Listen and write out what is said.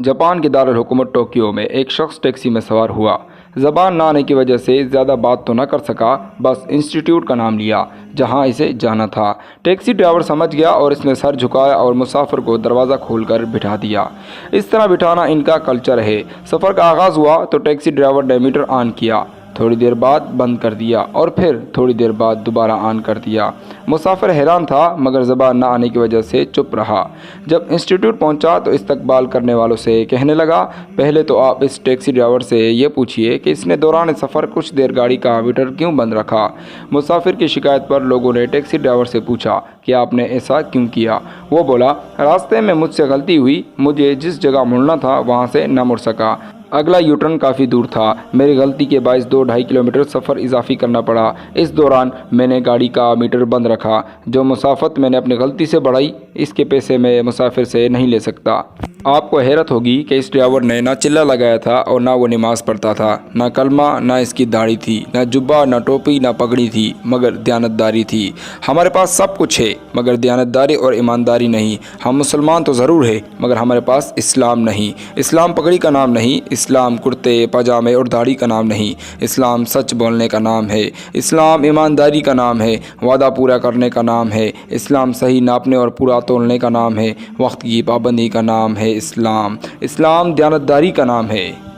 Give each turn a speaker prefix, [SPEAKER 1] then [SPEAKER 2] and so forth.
[SPEAKER 1] Japan کے دارالحکومت Tokyo میں ایک شخص ٹیکسی میں سوار ہوا۔ زبان نہ آنے کی وجہ سے زیادہ بات تو نہ کر سکا، بس انسٹی ٹیوٹ کا نام لیا جہاں اسے جانا تھا۔ ٹیکسی ڈرائیور سمجھ گیا اور اس نے سر جھکایا اور مسافر کو دروازہ کھول کر بٹھا دیا۔ اس طرح بٹھانا ان کا کلچر ہے۔ سفر کا آغاز ہوا تو ٹیکسی ڈرائیور نے میٹر آن کیا، تھوڑی دیر بعد بند کر دیا اور پھر تھوڑی دیر بعد دوبارہ آن کر دیا۔ مسافر حیران تھا مگر زبان نہ آنے کی وجہ سے چپ رہا۔ جب انسٹی ٹیوٹ پہنچا تو استقبال کرنے والوں سے کہنے لگا، پہلے تو آپ اس ٹیکسی ڈرائیور سے یہ پوچھیے کہ اس نے دوران سفر کچھ دیر گاڑی کا میٹر کیوں بند رکھا۔ مسافر کی شکایت پر لوگوں نے ٹیکسی ڈرائیور سے پوچھا کہ آپ نے ایسا کیوں کیا۔ وہ بولا، راستے میں مجھ سے غلطی ہوئی، مجھے جس جگہ مڑنا تھا وہاں سے نہ مڑ سکا۔ اگلا یو ٹرن کافی دور تھا، میری غلطی کے باعث 2-2.5 کلومیٹر سفر اضافی کرنا پڑا۔ اس دوران میں نے گاڑی کا میٹر بند رکھا۔ جو مسافت میں نے اپنی غلطی سے بڑھائی، اس کے پیسے میں مسافر سے نہیں لے سکتا۔ آپ کو حیرت ہوگی کہ اس ڈرائیور نے نہ چلہ لگایا تھا اور نہ وہ نماز پڑھتا تھا، نہ کلمہ، نہ اس کی داڑھی تھی، نہ جبہ، نہ ٹوپی، نہ پگڑی تھی، مگر دیانتداری تھی۔ ہمارے پاس سب کچھ ہے مگر دیانتداری اور ایمانداری نہیں۔ ہم مسلمان تو ضرور ہے مگر ہمارے پاس اسلام نہیں۔ اسلام پگڑی کا نام نہیں، اسلام کرتے پاجامے اور داڑھی کا نام نہیں۔ اسلام سچ بولنے کا نام ہے۔ اسلام ایمانداری کا نام ہے، وعدہ پورا کرنے کا نام ہے۔ اسلام صحیح ناپنے اور پورا تولنے کا نام ہے، وقت کی پابندی کا نام ہے۔ اسلام دیانتداری کا نام ہے۔